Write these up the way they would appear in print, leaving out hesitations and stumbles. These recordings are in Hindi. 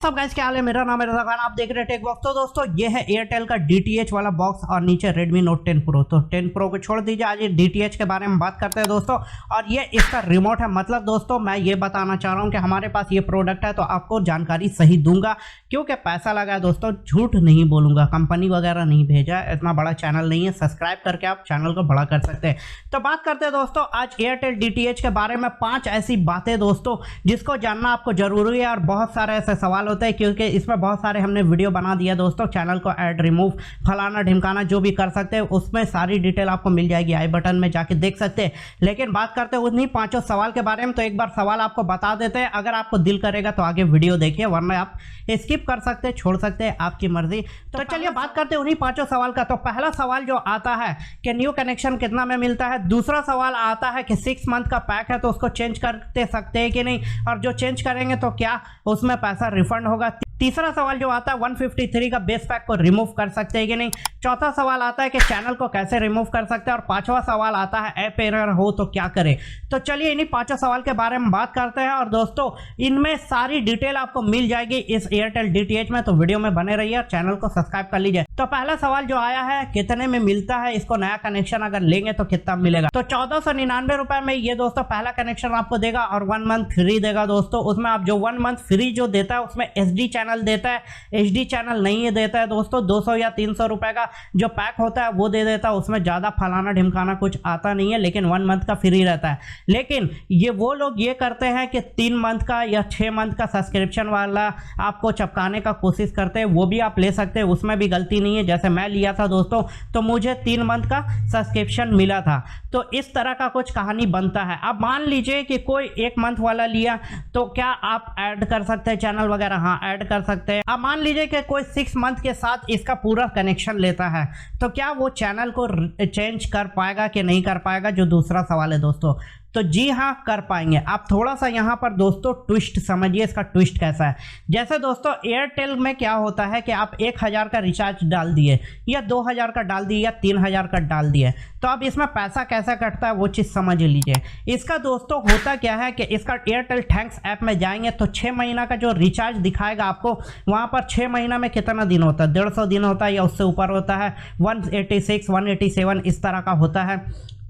सब गाइस क्या हाल है। मेरा नाम है रजा खान, आप देख रहे हैं टेक बॉक्स। तो दोस्तों ये है एयरटेल का DTH वाला बॉक्स और नीचे Redmi Note 10 Pro। तो 10 Pro को छोड़ दीजिए, आज ये DTH के बारे में बात करते हैं दोस्तों। और ये इसका रिमोट है। मतलब दोस्तों मैं ये बताना चाह रहा हूँ कि हमारे पास ये प्रोडक्ट है तो आपको जानकारी सही दूंगा, क्योंकि पैसा लगा है दोस्तों, झूठ नहीं बोलूंगा। कंपनी वगैरह नहीं भेजा है, इतना बड़ा चैनल नहीं है। सब्सक्राइब करके आप चैनल को बड़ा कर सकते हैं। तो बात करते हैं दोस्तों आज एयरटेल DTH के बारे में। 5 ऐसी बातें दोस्तों जिसको जानना आपको जरूरी है। और बहुत सारे ऐसे सवाल होते हैं, क्योंकि इसमें बहुत सारे हमने वीडियो बना दिया दोस्तों। चैनल को ऐड, रिमूव, फलाना ढिमकाना जो भी कर सकते हैं, उसमें सारी डिटेल आपको मिल जाएगी। आई बटन में जाके देख सकते हैं। लेकिन बात करते हैं उन्हीं 5 सवाल के बारे में। तो एक बार सवाल आपको बता देते हैं, अगर आपको दिल करेगा तो आगे वीडियो देखिए, वरना आप स्किप कर सकते हैं, छोड़ सकते हैं, आपकी मर्जी। तो चलिए बात करते हैं उन्हीं 5 सवाल का। तो पहला सवाल जो आता है कि न्यू कनेक्शन कितना में मिलता है। दूसरा सवाल आता है कि 6 मंथ का पैक है तो उसको चेंज करते सकते हैं कि नहीं, और जो चेंज करेंगे तो क्या उसमें पैसा रिफंड होगा। तीसरा सवाल जो आता है 153 का बेस पैक को रिमूव कर सकते हैं कि नहीं। चौथा सवाल आता है कि चैनल को कैसे रिमूव कर सकते हैं। और 5वां सवाल आता है ऐप एरर हो तो क्या करें। तो चलिए इन्हीं 5 सवाल के बारे में बात करते हैं। और दोस्तों इनमें सारी डिटेल आपको मिल जाएगी इस एयरटेल DTH में, तो वीडियो में बने रहिए और चैनल को सब्सक्राइब कर लीजिए। तो पहला सवाल जो आया है, कितने में मिलता है इसको, नया कनेक्शन अगर लेंगे तो कितना मिलेगा। तो 1499 रुपए में ये दोस्तों पहला कनेक्शन आपको देगा और 1 मंथ फ्री देगा दोस्तों। उसमें आप जो 1 मंथ फ्री जो देता है उसमें SD चैनल देता है, HD चैनल नहीं देता है दोस्तों। 200 या 300 रुपए का जो पैक होता है वो दे देता है, उसमें ज्यादा फलाना ढिमकाना कुछ आता नहीं है, लेकिन 1 मंथ का फ्री रहता है। लेकिन ये वो लोग ये करते हैं कि 3 मंथ का या 6 मंथ का सब्सक्रिप्शन वाला आपको चपकाने का कोशिश करते हैं। वो भी आप ले सकते हैं, उसमें भी गलती नहीं है। जैसे मैं लिया था दोस्तों तो मुझे 3 मंथ का सब्सक्रिप्शन मिला था। तो इस तरह का कुछ कहानी बनता है। अब मान लीजिए कि कोई 1 मंथ वाला लिया, तो क्या आप ऐड कर सकते हैं चैनल वगैरह? हाँ, ऐड कर सकते हैं। अब मान लीजिए कि कोई 6 मंथ के साथ इसका पूरा कनेक्शन लेता है, तो क्या वो चैनल को चेंज कर पाएगा कि नहीं कर पाएगा, जो दूसरा सवाल है दोस्तों। तो जी हाँ, कर पाएंगे। आप थोड़ा सा यहाँ पर दोस्तों ट्विस्ट समझिए, इसका ट्विस्ट कैसा है। जैसे दोस्तों एयरटेल में क्या होता है कि आप 1000 का रिचार्ज डाल दिए या 2000 का डाल दिए या 3000 का डाल दिए, तो अब इसमें पैसा कैसा कटता है वो चीज़ समझ लीजिए। इसका दोस्तों होता क्या है कि इसका एयरटेल थैंक्स ऐप में जाएंगे तो 6 महीना का जो रिचार्ज दिखाएगा आपको, वहाँ पर 6 महीना में कितना दिन होता है, 150 दिन होता है या उससे ऊपर होता है, 186, 187 इस तरह का होता है।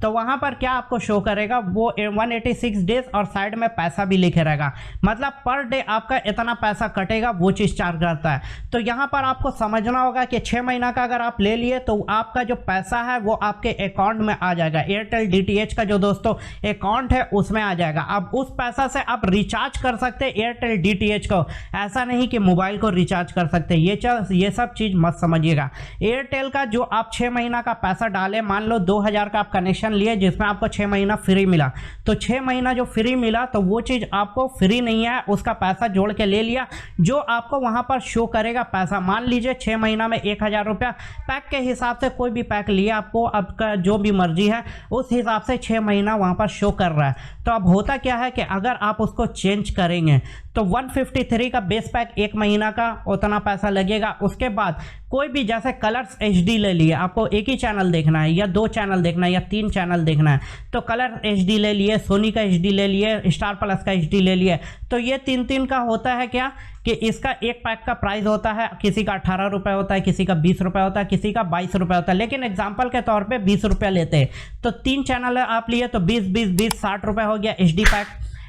तो वहाँ पर क्या आपको शो करेगा, वो 186 डेज और साइड में पैसा भी लिखे रहेगा। मतलब पर डे आपका इतना पैसा कटेगा, वो चीज़ चार्ज करता है। तो यहाँ पर आपको समझना होगा कि 6 महीना का अगर आप ले लिए तो आपका जो पैसा है वो आपके अकाउंट में आ जाएगा। एयरटेल DTH का जो दोस्तों अकाउंट है उसमें आ जाएगा। अब उस पैसा से आप रिचार्ज कर सकते हैं एयरटेल DTH को, ऐसा नहीं कि मोबाइल को रिचार्ज कर सकते। ये सब चीज़ मत समझिएगा। एयरटेल का जो आप 6 महीना का पैसा डाले, मान लो 2000 का आप कनेक्शन लिए जिसमें आपको 6 महीना फ्री मिला, तो 6 महीना जो फ्री मिला तो वो चीज आपको फ्री नहीं है, उसका पैसा जोड़ के ले लिया। जो आपको वहां पर शो करेगा पैसा, मान लीजिए 6 महीना में 1000 रुपया पैक के हिसाब से कोई भी पैक लिया आपको, आपका जो भी मर्जी है उस हिसाब से 6 महीना वहां पर शो कर रहा है। तो अब होता क्या है कि अगर आप उसको चेंज करेंगे तो 153 का बेस पैक 1 महीना का उतना पैसा लगेगा। उसके बाद कोई भी जैसे कलर्स HD ले लिए, आपको एक ही चैनल देखना है या 2 चैनल देखना है या 3 चैनल देखना है, तो कलर HD ले लिए, सोनी का HD ले लिए, स्टार प्लस का HD ले लिए। तो ये 3 का होता है क्या कि इसका एक पैक का प्राइस होता है, किसी का 18 रुपये होता है, किसी का 20 रुपये होता है, किसी का 22 रुपये होता है। लेकिन एग्जाम्पल के तौर पे 20 रुपये लेते हैं, तो 3 चैनल आप लिए तो 20 60 रुपये हो गया HD पैक।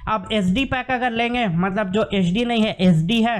अब SD पैक अगर लेंगे, मतलब जो HD नहीं है SD है,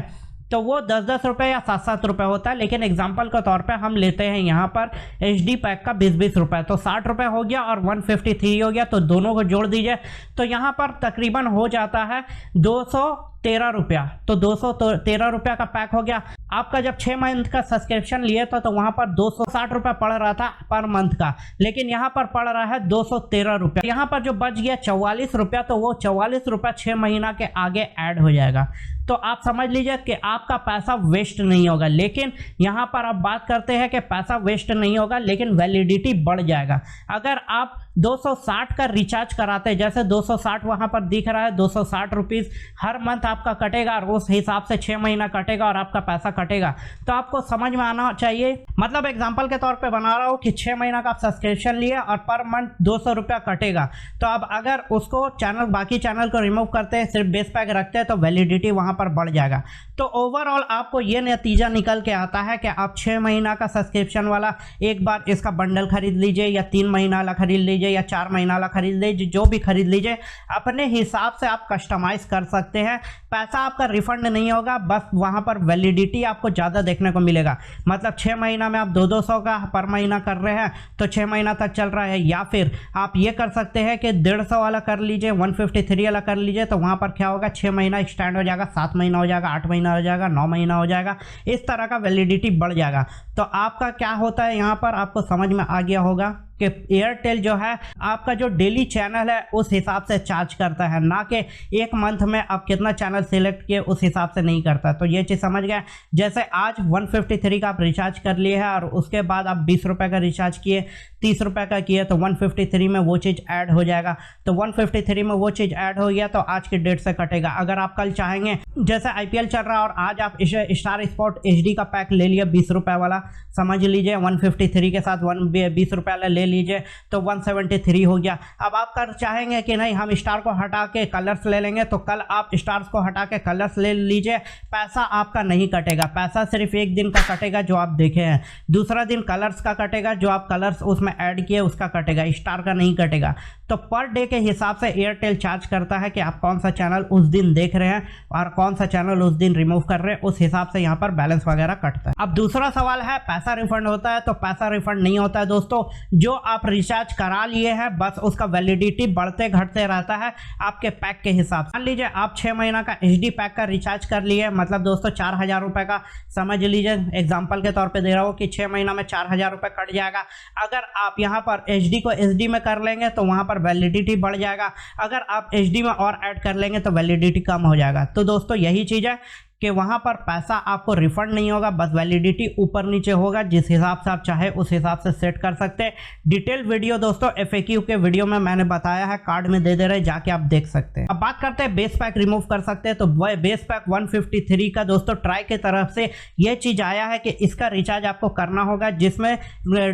तो वो 10 रुपये या 7 रुपये होता है। लेकिन एग्जाम्पल के तौर पे हम लेते हैं यहाँ पर HD पैक का 20 रुपये, तो 60 रुपये हो गया और 153 हो गया, तो दोनों को जोड़ दीजिए तो यहाँ पर तकरीबन हो जाता है 213 रुपया। तो 213 रुपया का पैक हो गया। आपका जब 6 मंथ का सब्सक्रिप्शन लिए था तो वहाँ पर 260 रुपये पड़ रहा था पर मंथ का, लेकिन यहाँ पर पड़ रहा है 213 रुपया। यहाँ पर जो बच गया 44 रुपया, तो वो 44 रुपया 6 महीना के आगे ऐड हो जाएगा। तो आप समझ लीजिए कि आपका पैसा वेस्ट नहीं होगा। लेकिन यहाँ पर आप बात करते हैं कि पैसा वेस्ट नहीं होगा, लेकिन वैलिडिटी बढ़ जाएगा। अगर आप 260 का रिचार्ज कराते हैं, जैसे 260 वहाँ पर दिख रहा है, 260 रुपीज़ हर मंथ आपका कटेगा और उस हिसाब से 6 महीना कटेगा और आपका पैसा कटेगा। तो आपको समझ में आना चाहिए, मतलब एग्जाम्पल के तौर पे बना रहा हूँ कि 6 महीना का आप सब्सक्रिप्शन लिए और पर मंथ 200 रुपया कटेगा। तो अब अगर उसको चैनल, बाकी चैनल को रिमूव करते हैं, सिर्फ बेस पैक रखते हैं, तो वैलिडिटी वहाँ पर बढ़ जाएगा। तो ओवरऑल आपको ये नतीजा निकल के आता है कि आप 6 महीना का सब्सक्रिप्शन वाला एक बार इसका बंडल खरीद लीजिए, या 3 महीना वाला खरीद लीजिए, या 4 महीना वाला खरीद लीजिए, जो भी खरीद लीजिए, अपने हिसाब से आप कस्टमाइज कर सकते हैं। पैसा आपका रिफंड नहीं होगा, बस वहाँ पर वैलिडिटी आपको ज़्यादा देखने को मिलेगा। मतलब 6 महीना में आप 200 का पर महीना कर रहे हैं तो 6 महीना तक चल रहा है, या फिर आप ये कर सकते हैं कि 150 वाला कर लीजिए, 153 वाला कर लीजिए, तो वहाँ पर क्या होगा, 6 महीना एक्सटेंड हो जाएगा, 7 महीना हो जाएगा, 8 महीना हो जाएगा, 9 महीना हो जाएगा, इस तरह का वैलिडिटी बढ़ जाएगा। तो आपका क्या होता है, यहाँ पर आपको समझ में आ गया होगा कि एयरटेल जो है आपका जो डेली चैनल है उस हिसाब से चार्ज करता है, ना कि एक मंथ में आप कितना चैनल सिलेक्ट किए उस हिसाब से नहीं करता। तो ये चीज़ समझ गए। जैसे आज 153 का आप रिचार्ज कर लिए है और उसके बाद आप 20 रुपये का रिचार्ज किए, 30 रुपये का किए, तो 153 में वो चीज़ ऐड हो जाएगा। तो 153 में वो चीज़ ऐड हो गया तो आज की डेट से कटेगा। अगर आप कल चाहेंगे, जैसे IPL चल रहा है और आज आप स्टार स्पोर्ट HD का पैक ले लिया 20 रुपये वाला, समझ लीजिए 153 के साथ 20 रुपये वाला ले लीजिए, तो 173 हो गया। अब आप कर चाहेंगे कि नहीं हम स्टार को हटा के कलर्स ले लेंगे, तो कल आप स्टार्स को हटा के कलर्स ले लीजिए, पैसा आपका नहीं कटेगा। पैसा सिर्फ एक दिन का कटेगा जो आप देखे हैं, दूसरा दिन कलर्स का कटेगा, जो आप कलर्स उसमें ऐड किए उसका कटेगा, स्टार का नहीं कटेगा। तो पर डे के हिसाब से एयरटेल चार्ज करता है कि आप कौन सा चैनल उस दिन देख रहे हैं और कौन सा चैनल उस दिन रिमूव कर रहे हैं, उस हिसाब से यहाँ पर बैलेंस वगैरह कटता है। अब दूसरा सवाल है पैसा रिफंड होता है, तो पैसा रिफंड नहीं होता है दोस्तों। जो आप रिचार्ज करा लिए हैं बस उसका वैलिडिटी बढ़ते घटते रहता है आपके पैक के हिसाब से। मान लीजिए आप 6 महीना का HD पैक का रिचार्ज कर लिए, मतलब दोस्तों 4000 रुपये का, समझ लीजिए एग्जाम्पल के तौर पे दे रहा हूँ कि 6 महीना में 4000 रुपये कट जाएगा। अगर आप यहाँ पर HD को SD में कर लेंगे तो वहाँ पर वैलिडिटी बढ़ जाएगा, अगर आप HD में और ऐड कर लेंगे तो वैलिडिटी कम हो जाएगा। तो दोस्तों यही चीज़ है कि वहाँ पर पैसा आपको रिफंड नहीं होगा, बस वैलिडिटी ऊपर नीचे होगा, जिस हिसाब से आप चाहे उस हिसाब से सेट कर सकते हैं। डिटेल वीडियो दोस्तों FAQ के वीडियो में मैंने बताया है, कार्ड में दे रहे, जाके आप देख सकते हैं। अब बात करते हैं बेस पैक रिमूव कर सकते हैं, तो वह बेस पैक 153 का दोस्तों ट्राई की तरफ से ये चीज़ आया है कि इसका रिचार्ज आपको करना होगा, जिसमें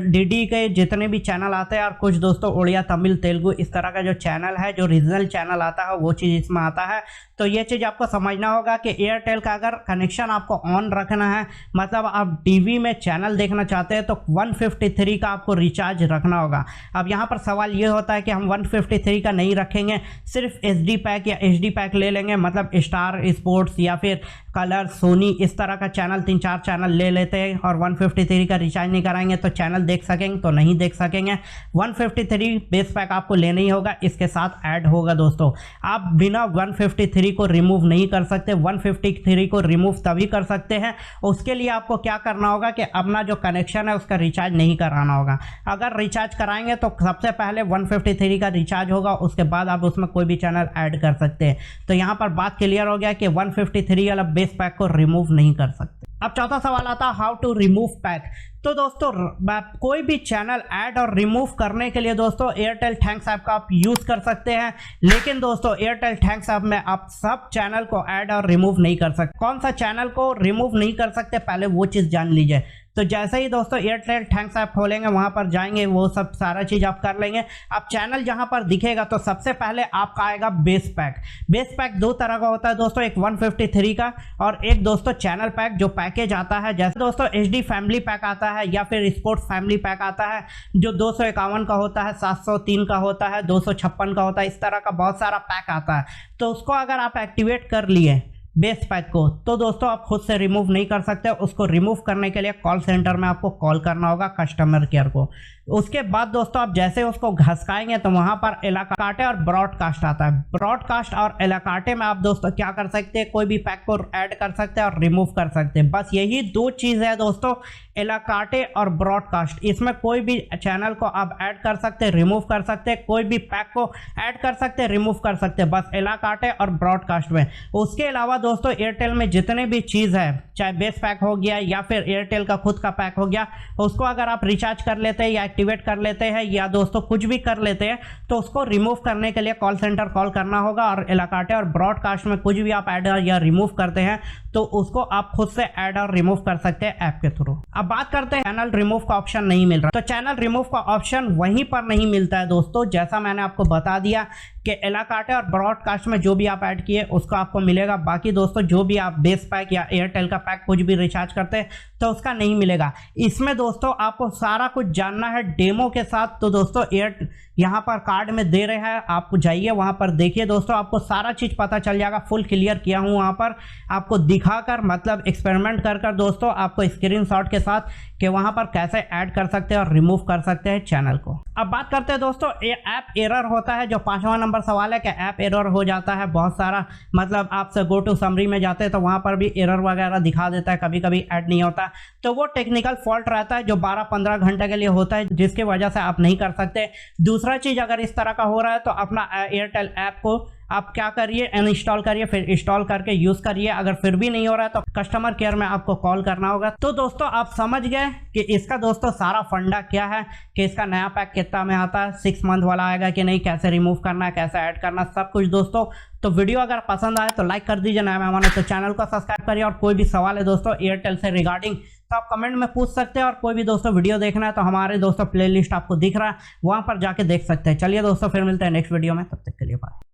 DD के जितने भी चैनल आते हैं और कुछ दोस्तों उड़िया, तमिल, तेलुगु, इस तरह का जो चैनल है, जो रीजनल चैनल आता है वो चीज़ इसमें आता है। तो ये चीज़ आपको समझना होगा कि एयरटेल का अगर कनेक्शन आपको ऑन रखना है, मतलब आप टीवी में चैनल देखना चाहते हैं, तो 153 का आपको रिचार्ज रखना होगा। अब यहाँ पर सवाल ये होता है कि हम 153 का नहीं रखेंगे, सिर्फ SD पैक या HD पैक ले लेंगे, मतलब स्टार स्पोर्ट्स या फिर कलर, सोनी, इस तरह का चैनल 3-4 चैनल ले लेते हैं और 153 का रिचार्ज नहीं कराएंगे तो चैनल देख सकेंगे तो नहीं देख सकेंगे। 153 बेस पैक आपको लेना ही होगा, इसके साथ ऐड होगा दोस्तों। आप बिना 153 को रिमूव नहीं कर सकते। 153 को रिमूव तभी कर सकते हैं, उसके लिए आपको क्या करना होगा कि अपना जो कनेक्शन है उसका रिचार्ज नहीं कराना होगा। अगर रिचार्ज कराएंगे तो सबसे पहले 153 का रिचार्ज होगा, उसके बाद आप उसमें कोई भी चैनल ऐड कर सकते हैं। तो यहाँ पर बात क्लियर हो गया कि 153 वाला बेस पैक को रिमूव नहीं कर सकते। अब चौथा सवाल आता है हाउ टू रिमूव पैक। तो दोस्तों कोई भी चैनल ऐड और रिमूव करने के लिए दोस्तों एयरटेल थैंक्स ऐप का आप यूज़ कर सकते हैं, लेकिन दोस्तों एयरटेल थैंक्स ऐप में आप सब चैनल को ऐड और रिमूव नहीं कर सकते। कौन सा चैनल को रिमूव नहीं कर सकते पहले वो चीज़ जान लीजिए। तो जैसे ही दोस्तों एयरटेल थैंक्स ऐप खोलेंगे, वहाँ पर जाएंगे, वो सब सारा चीज़ आप कर लेंगे। आप चैनल जहाँ पर दिखेगा तो सबसे पहले आपका आएगा बेस पैक। बेस पैक दो तरह का होता है दोस्तों, एक 153 का और एक दोस्तों चैनल पैक जो पैकेज आता है। जैसे दोस्तों HD फैमिली पैक आता है या फिर स्पोर्ट्स फैमिली पैक आता है जो 251 का होता है, 703 का होता है, 256 का होता है, इस तरह का बहुत सारा पैक आता है। तो उसको अगर आप एक्टिवेट कर लिए बेस पैक को, तो दोस्तों आप खुद से रिमूव नहीं कर सकते। उसको रिमूव करने के लिए कॉल सेंटर में आपको कॉल करना होगा, कस्टमर केयर को। उसके बाद दोस्तों आप जैसे उसको घसकाएंगे तो वहां पर इलाकाटे और ब्रॉडकास्ट आता है। ब्रॉडकास्ट और इलाकाटे में आप दोस्तों क्या कर सकते हैं, कोई भी पैक को ऐड कर सकते हैं और रिमूव कर सकते हैं। बस यही दो चीज़ है दोस्तों, इलाकाटे और ब्रॉडकास्ट। इसमें कोई भी चैनल को आप ऐड कर सकते हैं, रिमूव कर सकते हैं, कोई भी पैक को ऐड कर सकते हैं, रिमूव कर सकते हैं, बस इलाकाटे और ब्रॉडकास्ट में। उसके अलावा दोस्तों एयरटेल में जितने भी चीज़ है चाहे बेस पैक हो गया या फिर एयरटेल का खुद का पैक हो गया, उसको अगर आप रिचार्ज कर लेते हैं या एक्टिवेट कर लेते हैं या दोस्तों कुछ भी कर लेते हैं तो उसको रिमूव करने के लिए कॉल सेंटर कॉल करना होगा। और इलाकाटे और ब्रॉडकास्ट में कुछ भी आप ऐड या रिमूव करते हैं तो उसको आप खुद से ऐड और रिमूव कर सकते हैं ऐप के थ्रू। अब बात करते हैं चैनल रिमूव का ऑप्शन नहीं मिल रहा, तो चैनल रिमूव का ऑप्शन वहीं पर नहीं मिलता है दोस्तों। जैसा मैंने आपको बता दिया कि इलाकाटे और ब्रॉडकास्ट में जो भी आप ऐड किए उसको आपको मिलेगा, बाकी दोस्तों जो भी आप बेस पैक या एयरटेल का पैक कुछ भी रिचार्ज करते हैं तो उसका नहीं मिलेगा। इसमें दोस्तों आपको सारा कुछ जानना है डेमो के साथ, तो दोस्तों यहाँ पर कार्ड में दे रहे हैं, आप जाइए वहाँ पर देखिए दोस्तों, आपको सारा चीज़ पता चल जाएगा। फुल क्लियर किया हूँ वहाँ पर आपको दिखाकर, मतलब एक्सपेरिमेंट कर दोस्तों आपको स्क्रीनशॉट के साथ कि वहाँ पर कैसे ऐड कर सकते हैं और रिमूव कर सकते हैं चैनल को। अब बात करते हैं दोस्तों ऐप एरर होता है, जो 5वां नंबर सवाल है कि ऐप एरर हो जाता है बहुत सारा, मतलब आपसे गो टू समरी में जाते हैं तो वहाँ पर भी एरर वगैरह दिखा देता है, कभी कभी ऐड नहीं होता, तो वो टेक्निकल फॉल्ट रहता है जो 12-15 घंटे के लिए होता है, जिसकी वजह से आप नहीं कर सकते। दूसरा चीज़, अगर इस तरह का हो रहा है तो अपना एयरटेल ऐप को आप क्या करिए, अनइंस्टॉल करिए, फिर इंस्टॉल करके यूज़ करिए। अगर फिर भी नहीं हो रहा है तो कस्टमर केयर में आपको कॉल करना होगा। तो दोस्तों आप समझ गए कि इसका दोस्तों सारा फंडा क्या है, कि इसका नया पैक कितना में आता है, 6 मंथ वाला आएगा कि नहीं, कैसे रिमूव करना है, कैसे ऐड करना, सब कुछ दोस्तों। तो वीडियो अगर पसंद आए तो लाइक कर दीजिए, नया मेहमान है तो चैनल को सब्सक्राइब करिए। और कोई भी सवाल है दोस्तों एयरटेल से रिगार्डिंग तो आप कमेंट में पूछ सकते हैं। और कोई भी दोस्तों वीडियो देखना है तो हमारे दोस्तों प्लेलिस्ट आपको दिख रहा है, वहाँ पर जाके देख सकते हैं। चलिए दोस्तों फिर मिलते हैं नेक्स्ट वीडियो में, तब तक के लिए बाय।